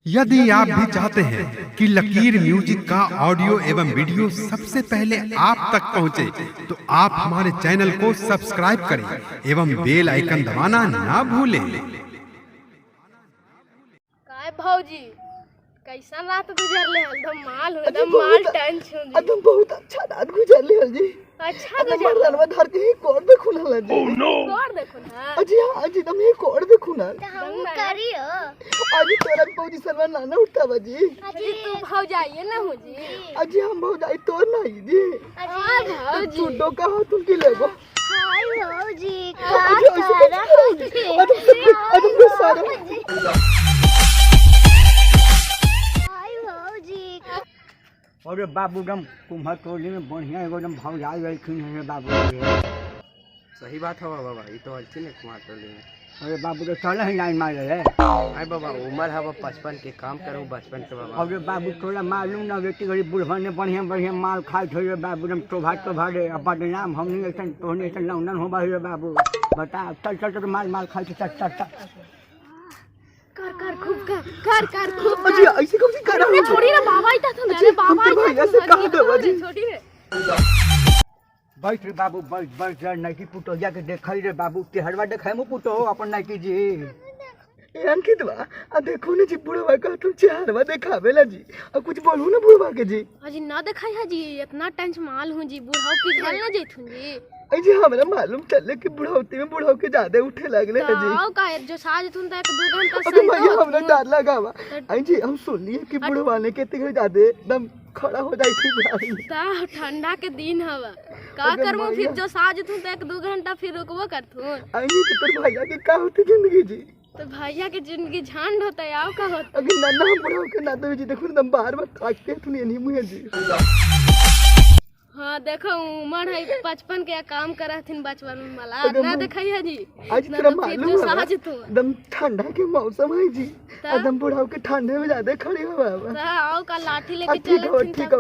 यदि आप भी चाहते हैं कि लकीर म्यूजिक का ऑडियो एवं वीडियो सबसे पहले आप तक पहुंचे, तो आप हमारे चैनल को सब्सक्राइब करें एवं बेल आइकन दबाना ना भूलें। काय भौजी कैसा रात गुजरले एकदम माल टेंशन जी एकदम बहुत अच्छा रात गुजरले हल जी। अच्छा नंबर रनवा धर के ही कोड देखु ना हल जी। कोड देखो ना अजी हां अजी तुम ही कोड देखु ना हम करियो अजी तोरा भौजी सरवा नाना उठता बाजी। अजी तू भौजाइए ना हो जी। अजी हम भौजाई तोर नहीं जी। हां भौजी छुड्डो का हो तुम की लेगो। हाय भौजी अजी अदम के सारा अरे बाबू दम कुम्हार टोली में बढ़िया एकदम भाव जाए गई है बाबू। सही बात है बाबा, ये तो अच्छी नहीं कुमार टोली में। अरे बाबू तो चल ही लाइन मार रहे। अरे बाबा उम्र है 55 के, काम करो बचपन के बाबा। अरे बाबू थोड़ा मालूम ना बेटी गरीब बुढ़वा ने बढ़िया बढ़िया माल खाए थे बाबू दम तो भाड़े अब बदनाम हमने ऐसा तोहने ऐसा लौंडन हो बाही बाबू। बता चल चल चल माल माल खाए चल चल चल कर खूब कर खूब। अजी ऐसे कौन सी कर रहा है? छोड़ी ना बाबा इता तो मेरे बाबा भैया से कह दो अजी। छोड़ी रे बैठ रे बाबू बैठ बैठ जा नाइकी पुटोया के देखई रे बाबू तेहरवा देखाय मु पुटो अपन नाइकी जी। यान की दवा आ देखो ने जी बुढ़वा का तुम चेहरा देखावेला जी। और कुछ बोलू ना बुढ़वा के जी। अजी ना देखाई है जी, इतना टेंशन माल हूं जी, बुढ़ाऊ पिघल ना जइथुन जी। अजी हमरा मालूम चले कि बुढ़ौती में बुढ़ाऊ के ज्यादा उठे लगले है जी। आओ का जो साज तुन तक 2 घंटा अबे भैया हमरा डर लगावा। जी हम सुन लिए कि बुढ़वा ने केते ज्यादा एकदम खड़ा हो जाई थी गाड़ी। ता ठंडा के दिन हवा का करमु फिर जो साज तुन तक 2 घंटा फिर रुकबो करथुन। आई तो तेरे भैया के का होती जिंदगी जी। तो भैया के जिंदगी झंड होता है, आओ का होता। अगर नन्ना बुढ़ाऊ के ना तो जी देखो ना बार-बार काटते तुम नहीं मुहे जी। हाँ देखो उम्र है 55 के, काम करथिन बचपन में मला ना देखई है जी। आज ना तेरा तो फिर मालूम जो है साज तू एकदम ठंडा के मौसम है जी। एकदम बुढ़ाऊ के ठंडे में ज्यादा खड़े हो बाबा। ता आओ का लाठी लेके ठीक है चलथिन। ठीक है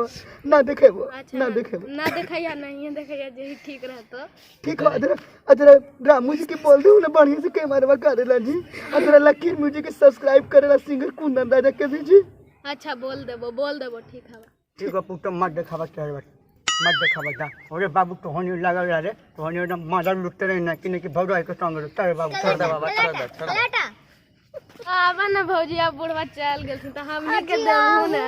ना देखे वो अच्छा ना देखे वो ना देखैया नहीं देखैया जे ठीक रहतो। ठीक है अदरा रामू जी के बोल दो ना बढ़िया से कैमरा करेला जी। अदरा लकीर म्यूजिक के सब्सक्राइब करेला सिंगर कुंदन राजा के भी जी। अच्छा बोल देबो ठीक है। ठीक है पुटो मत देखावा तेहरवा मत देखावा जा। अरे बाबू तो होने लगा रे तो होने एकदम मजा लुटते रहे ना कि के भगवान के संग रे बाबू छोड़ दे बाबा, छोड़ दे। आवा ना भौजी अब बुढ़वा चल गेल त हमनी के देबू ना।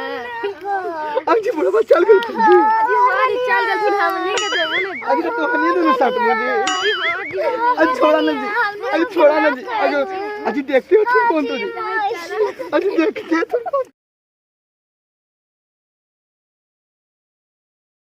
आज जी बुढ़वा चल गई थी जी। हमारी चल गेल फिर हमनी के देबू ना। आज तो हनी ने साथ में जी। आज छोड़ा ना जी, आज छोड़ा ना जी। आज देखते हो तुम कौन तो जी। आज देखते हो तुम कौन।